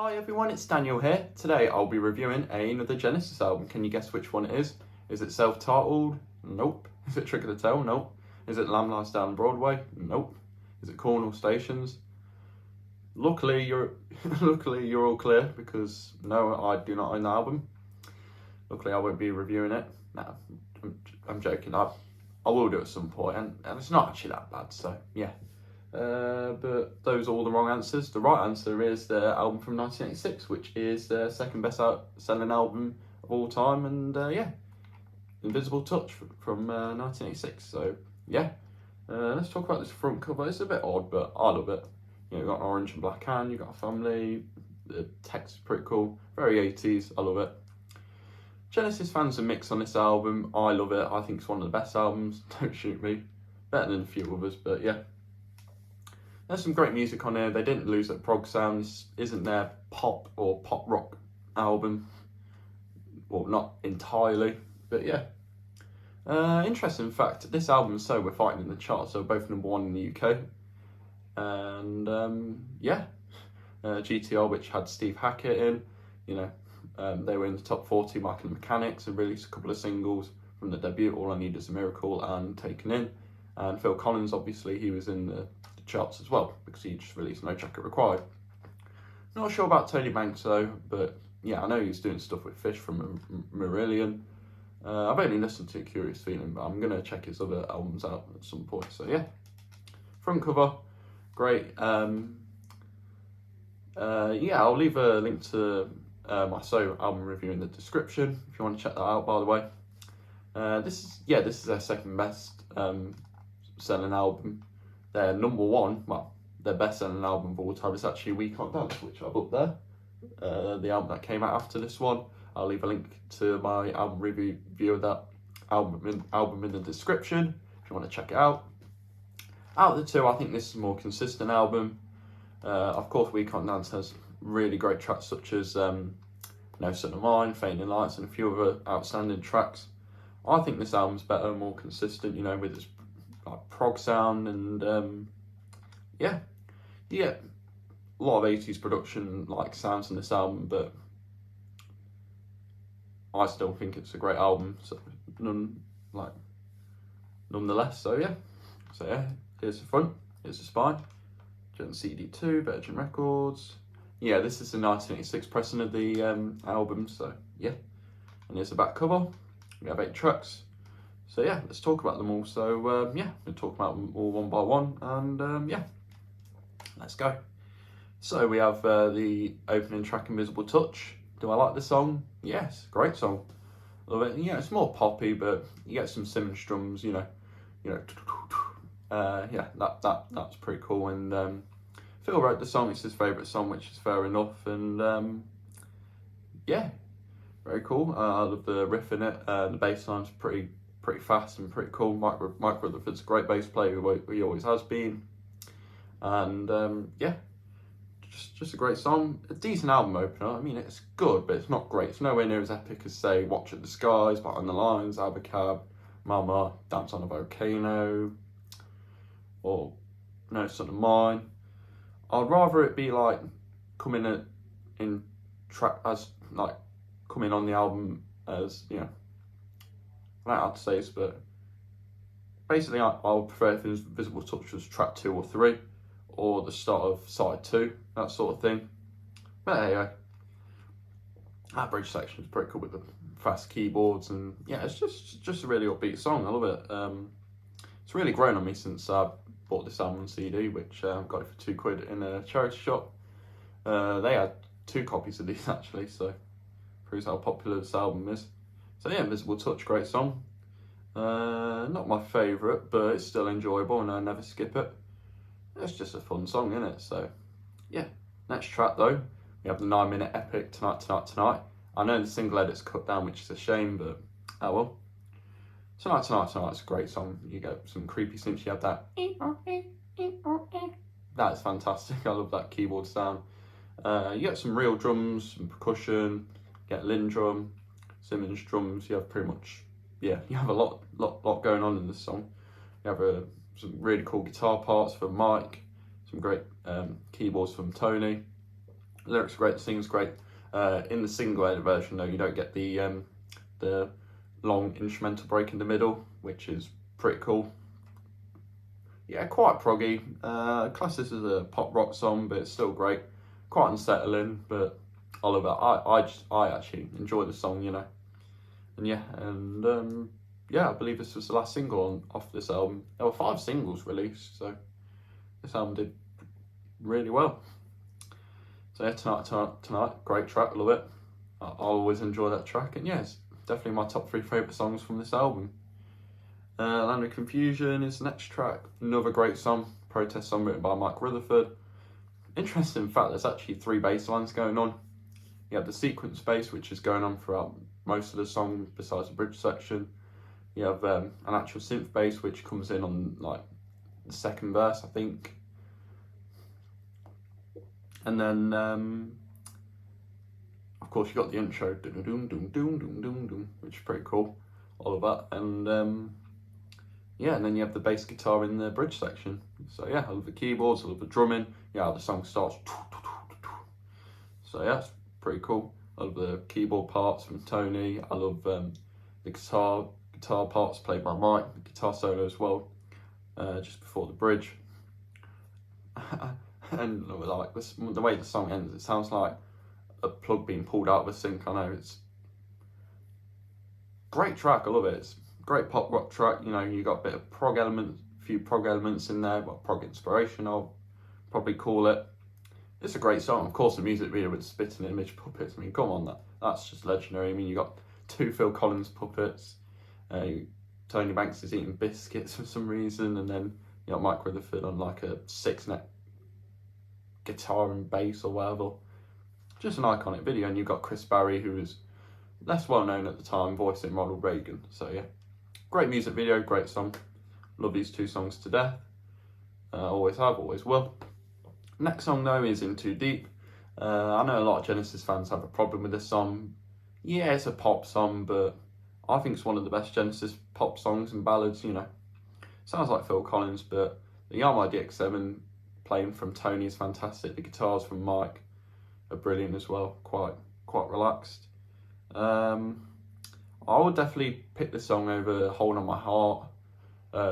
Hi everyone, it's Daniel here. Today I'll be reviewing another Genesis album. Can you guess which one it is? Is it self-titled? Nope. Is it Trick of the Tail? Nope. Is it Lamb Lies Down Broadway? Nope. Is it Cornwall Stations? Luckily you're all clear, because no, I do not own the album. Luckily I won't be reviewing it. No, I'm joking. I will do at some point, and it's not actually that bad, so yeah. But those are all the wrong answers. The right answer is the album from 1986, which is the second best selling album of all time, and yeah, Invisible Touch from 1986. So yeah, let's talk about this front cover. It's a bit odd, but I love it. You know, you've got an orange and black hand, you've got a family, the text is pretty cool, very 80s, I love it. Genesis fans are mixed on this album. I love it. I think it's one of the best albums. Don't shoot me. Better than a few others, but yeah. There's some great music on here. They didn't lose that prog sound. This isn't their pop or pop rock album. Well, not entirely, but yeah. Interesting fact, this album and So We're Fighting in the charts, so both #1 in the UK. And yeah, GTR, which had Steve Hackett in, you know, they were in the top 40, Mike and the Mechanics, and released a couple of singles from the debut, All I Need Is a Miracle and Taken In. And Phil Collins, obviously, he was in the charts as well, because he just released No Jacket Required. Not sure about Tony Banks though, but yeah, I know he's doing stuff with Fish from Marillion. I've only listened to Curious Feeling, but I'm going to check his other albums out at some point, so yeah. Front cover, great. Yeah, I'll leave a link to my So album review in the description if you want to check that out, by the way. This is their second best selling album. Their #1, well, their best selling album of all time is actually We Can't Dance, which I've up there. The album that came out after this one. I'll leave a link to my album review of that album in the description if you want to check it out. Out of the two, I think this is a more consistent album. Of course, We Can't Dance has really great tracks such as No Son of Mine, Fading Lights, and a few other outstanding tracks. I think this album's better, more consistent, you know, with its like prog sound, and yeah, you get a lot of 80s production like sounds in this album, but I still think it's a great album, so nonetheless. So yeah, here's the front, here's the spine, Gen CD2, Virgin Records. Yeah, this is the 1986 pressing of the album, so yeah. And here's the back cover. We have 8 tracks. So yeah, let's talk about them all. So yeah, we'll talk about them all one by one, and yeah, let's go. So we have the opening track, Invisible Touch. Do I like the song? Yes, great song. Love it. Yeah, it's more poppy, but you get some Simmons drums, you know, yeah, that's pretty cool. And Phil wrote the song; it's his favourite song, which is fair enough. And yeah, very cool. I love the riff in it. The bass line's pretty fast and pretty cool. Mike Rutherford's a great bass player, he always has been. And yeah, just a great song. A decent album opener. I mean, it's good, but it's not great. It's nowhere near as epic as, say, Watch at the Skies, Behind the Lines, Abacab, Mama, Dance on a Volcano, or No Son of Mine. I'd rather it be like coming on the album as, you know, I don't know how to say this, but basically I would prefer if Invisible Touch was track 2 or 3, or the start of side 2, that sort of thing. But anyway, that bridge section is pretty cool with the fast keyboards, and yeah, it's just a really upbeat song. I love it. It's really grown on me since I bought this album on CD, which got it for £2 in a charity shop. They had 2 copies of these actually, so proves how popular this album is. So yeah, Invisible Touch, great song. Not my favourite, but it's still enjoyable and I never skip it. It's just a fun song, isn't it? So yeah, next track though, we have the 9-minute epic, Tonight, Tonight, Tonight. I know the single edit's cut down, which is a shame, but oh well. Tonight, Tonight, Tonight's a great song. You get some creepy synths, you have that. That is fantastic, I love that keyboard sound. You get some real drums, some percussion, you get Lynn drum, Simmons drums. You have pretty much, yeah, you have a lot going on in this song. You have some really cool guitar parts from Mike, some great keyboards from Tony, The lyrics are great, the singing's great. In the single-edit version though, you don't get the long instrumental break in the middle, which is pretty cool. Yeah, quite proggy. Class this as a pop rock song, but it's still great. Quite unsettling, but I love it. I actually enjoy the song, you know. And yeah, I believe this was the last single off this album. There were 5 singles released, so this album did really well. So yeah, tonight, great track, love it. I always enjoy that track, and yeah, it's definitely my top 3 favourite songs from this album. Land of Confusion is the next track, another great song, protest song written by Mike Rutherford. Interesting fact, there's actually 3 bass lines going on. You have the sequence bass, which is going on throughout most of the song besides the bridge section. You have an actual synth bass, which comes in on like the 2nd verse, I think. And then, of course, you got the intro, which is pretty cool, all of that. And yeah, and then you have the bass guitar in the bridge section. So yeah, I love the keyboards, I love the drumming. Yeah, how the song starts. So yeah, it's pretty cool. I love the keyboard parts from Tony. I love the guitar parts played by Mike, the guitar solo as well, just before the bridge. And like the way the song ends, it sounds like a plug being pulled out of a sink. I know, it's great track, I love it. It's a great pop rock track, you know. You got a bit of prog elements, a few prog elements in there, well, prog inspiration I'll probably call it. It's a great song. Of course, the music video with spitting image puppets, I mean, come on, that's just legendary. I mean, you got 2 Phil Collins puppets, Tony Banks is eating biscuits for some reason, and then you got Mike Rutherford on like a 6-neck guitar and bass or whatever. Just an iconic video. And you've got Chris Barry, who was less well known at the time, voicing Ronald Reagan. So yeah, great music video, great song. Love these 2 songs to death. Always have, always will. Next song though is In Too Deep. I know a lot of Genesis fans have a problem with this song. Yeah, it's a pop song, but I think it's one of the best Genesis pop songs and ballads, you know. Sounds like Phil Collins, but the Yamaha DX7 playing from Tony is fantastic. The guitars from Mike are brilliant as well, quite relaxed. I would definitely pick this song over Hold On My Heart,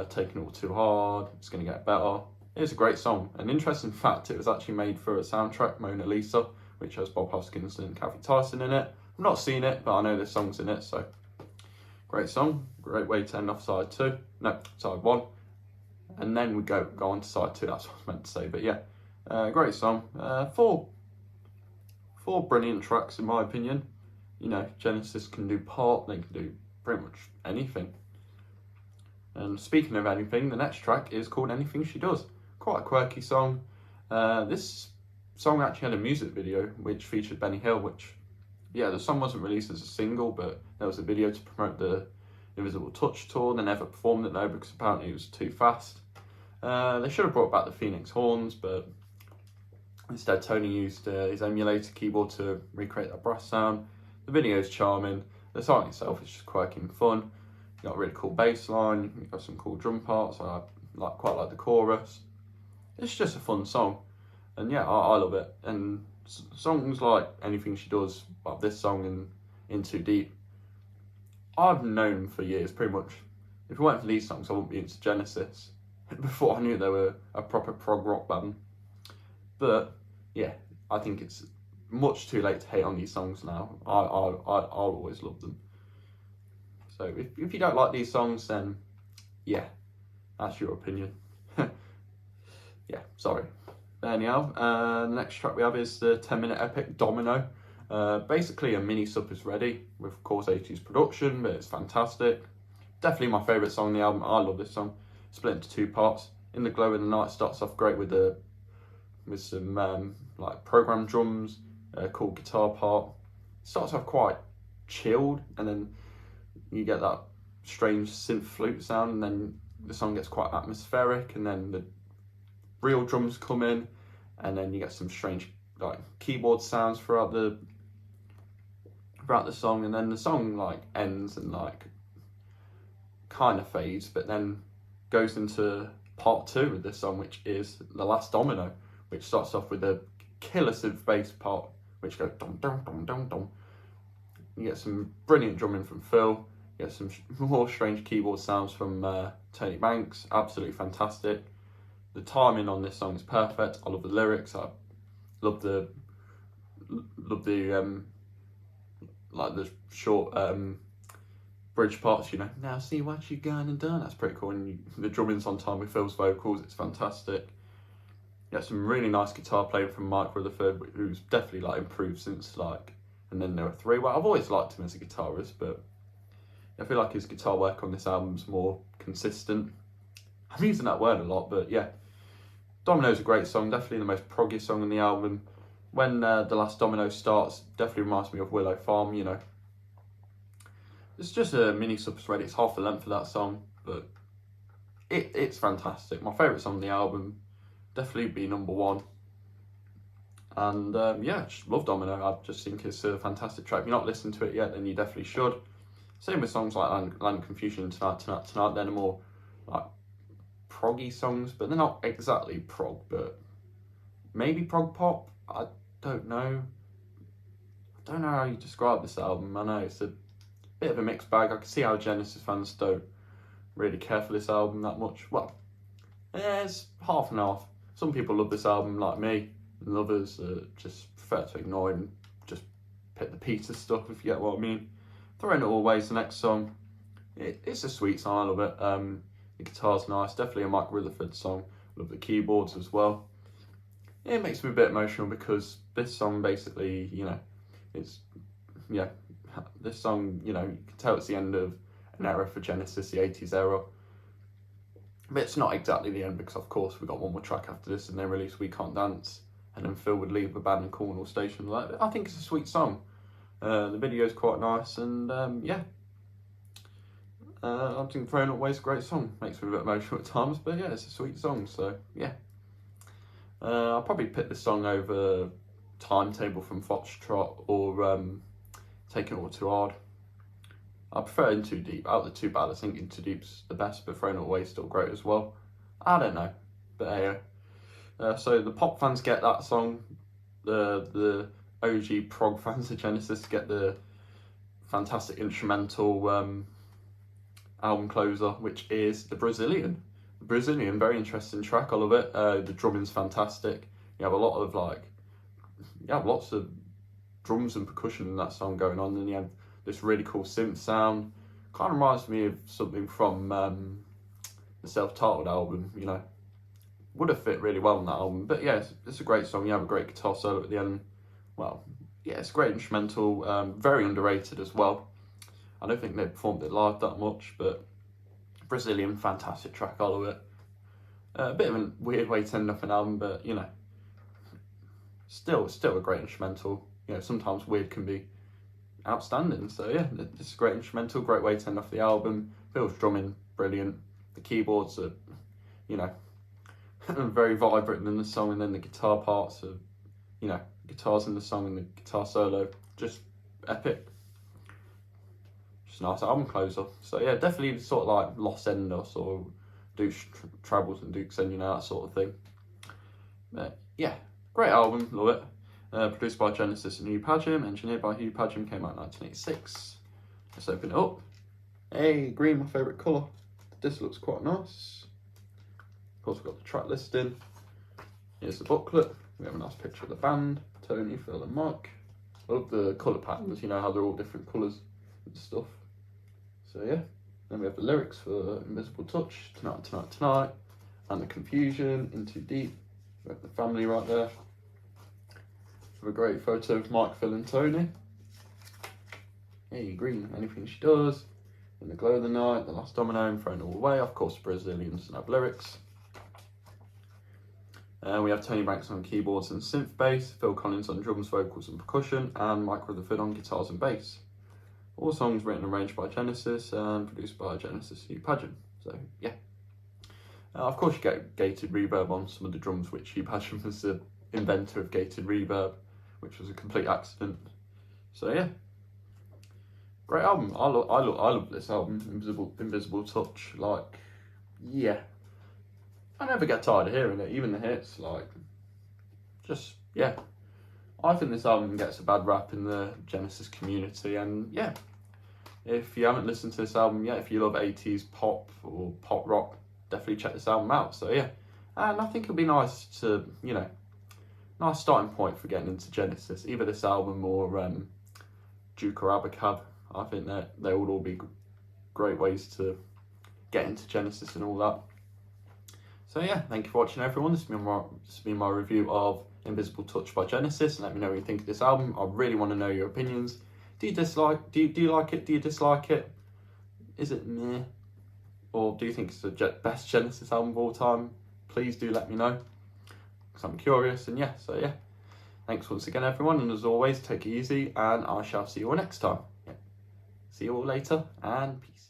Taking It All Too Hard, It's Gonna Get Better. It's a great song. An interesting fact, it was actually made for a soundtrack, Mona Lisa, which has Bob Hoskins and Kathy Tyson in it. I've not seen it, but I know there's songs in it, so great song. Great way to end off side 2. No, side 1. And then we go on to side 2, that's what I was meant to say. But yeah, great song. 4 brilliant tracks in my opinion. You know, Genesis can do pop, they can do pretty much anything. And speaking of anything, the next track is called Anything She Does. Quite a quirky song. This song actually had a music video which featured Benny Hill, which, yeah, the song wasn't released as a single, but there was a video to promote the Invisible Touch tour. They never performed it though, because apparently it was too fast. They should have brought back the Phoenix horns, but instead Tony used his emulator keyboard to recreate that brass sound. The video is charming. The song itself is just quirky and fun. You got a really cool bass line. You've got some cool drum parts. I quite like the chorus. It's just a fun song, and yeah, I love it. And songs like Anything She Does, like this song and In Too Deep, I've known for years, pretty much. If it weren't for these songs, I wouldn't be into Genesis. Before I knew they were a proper prog rock band. But yeah, I think it's much too late to hate on these songs now. I'll always love them. So if you don't like these songs, then yeah, that's your opinion. Yeah, sorry. Anyhow, the next track we have is the 10-minute epic Domino. Basically a mini sup is ready with, of course, 80s production, but it's fantastic. Definitely my favourite song on the album. I love this song. Split into 2 parts. In the Glow of the Night starts off great with some like programmed drums, a cool guitar part. Starts off quite chilled, and then you get that strange synth flute sound, and then the song gets quite atmospheric, and then the real drums come in, and then you get some strange like keyboard sounds throughout the song, and then the song like ends and like kind of fades, but then goes into part 2 of this song, which is the last domino, which starts off with the killer synth bass part, which goes dum dum dum dum dum. You get some brilliant drumming from Phil. You get some more strange keyboard sounds from Tony Banks. Absolutely fantastic. The timing on this song is perfect. I love the lyrics. I love the like the short bridge parts. You know, now see what you gonna do. That's pretty cool. And the drumming's on time with Phil's vocals. It's fantastic. You get some really nice guitar playing from Mike Rutherford, who's definitely like improved since like. And then there were three. Well, I've always liked him as a guitarist, but I feel like his guitar work on this album's more consistent. I'm using that word a lot, but yeah. Domino's a great song, definitely the most proggy song on the album. When the last Domino starts, definitely reminds me of Willow Farm, you know. It's just a mini subthread, it's half the length of that song, but it's fantastic. My favourite song on the album, definitely be number one. And yeah, just love Domino. I just think it's a fantastic track. If you're not listening to it yet, then you definitely should. Same with songs like Land of Confusion and Tonight. They're more like proggy songs, but they're not exactly prog, but maybe prog pop. I don't know. I don't know how you describe this album. I know it's a bit of a mixed bag. I can see how Genesis fans don't really care for this album that much. Well, yeah, it's half and half. Some people love this album like me, and others just prefer to ignore it and just pick the pieces stuff, if you get what I mean. Throwing It All Away's the next song. It's a sweet song, I love it. The guitar's nice, definitely a Mike Rutherford song. Love the keyboards as well. Yeah, it makes me a bit emotional because this song basically, you know, it's, yeah, this song, you know, you can tell it's the end of an era for Genesis, the 80s era. But it's not exactly the end because, of course, we got one more track after this and they released We Can't Dance. And then Phil would leave the band in Cornwall Station. I think it's a sweet song. The video's quite nice and yeah. I think Throwing It Away's a great song. Makes me a bit emotional at times, but yeah, it's a sweet song, so yeah. I'll probably pick this song over Timetable from Foxtrot or Taking It All Too Hard. I prefer In Too Deep. Out of the two ballads, I think In Too Deep's the best, but Throwing It Away is still great as well. I don't know, but anyway. So the pop fans get that song. The OG prog fans of Genesis get the fantastic instrumental album closer, which is The Brazilian. The Brazilian, very interesting track, I love it. The drumming's fantastic. You have lots of drums and percussion in that song going on, and you have this really cool synth sound. Kind of reminds me of something from the self-titled album, you know. Would have fit really well on that album, but yeah, it's a great song. You have a great guitar solo at the end. Well, yeah, it's a great instrumental, very underrated as well. I don't think they performed it live that much, but Brazilian, fantastic track, I love it. A bit of a weird way to end off an album, but you know, still a great instrumental. You know, sometimes weird can be outstanding. So yeah, it's a great instrumental, great way to end off the album. Phil's drumming, brilliant. The keyboards are, you know, very vibrant in the song, and then the guitar parts are, you know, guitars in the song and the guitar solo, just epic. Just a nice album closer. So yeah, definitely sort of like Los Endos or Duke's Travels and Duke's End, you know, that sort of thing. But yeah, great album, love it. Produced by Genesis and Hugh Padgham, engineered by Hugh Padgham, came out in 1986. Let's open it up. Hey, green, my favourite colour. This looks quite nice. Of course, we've got the track listing. Here's the booklet. We have a nice picture of the band, Tony, Phil and Mike. I love the colour patterns, you know how they're all different colours and stuff. So yeah, then we have the lyrics for Invisible Touch, Tonight, Tonight, Tonight, and The Confusion, In Too Deep. We have the family right there. We have a great photo of Mike, Phil and Tony. Hey, green, anything she does. In the Glow of the Night, The Last Domino, and Thrown It All Away. Of course, Brazilians and have lyrics. We have Tony Banks on keyboards and synth bass, Phil Collins on drums, vocals and percussion, and Mike Rutherford on guitars and bass. All songs written and arranged by Genesis and produced by Genesis Hugh Padgham. So yeah. Of course you get gated reverb on some of the drums, which Hugh Padgham was the inventor of gated reverb, which was a complete accident. So yeah. Great album. I love this album, Invisible Touch. Like, yeah. I never get tired of hearing it, even the hits, like, just, yeah, I think this album gets a bad rap in the Genesis community, and yeah, if you haven't listened to this album yet, if you love 80s pop or pop rock, definitely check this album out. So yeah, and I think it'll be nice to, you know, nice starting point for getting into Genesis, either this album or Duke or Abacab. I think that they would all be great ways to get into Genesis and all that. So yeah, thank you for watching, everyone. This has been my review of Invisible Touch by Genesis. Let me know what you think of this album. I really want to know your opinions. Do you dislike? Do you like it? Do you dislike it? Is it meh? Or do you think it's the best Genesis album of all time? Please do let me know, because I'm curious. And yeah, so yeah, thanks once again, everyone. And as always, take it easy, and I shall see you all next time. Yeah. See you all later, and peace.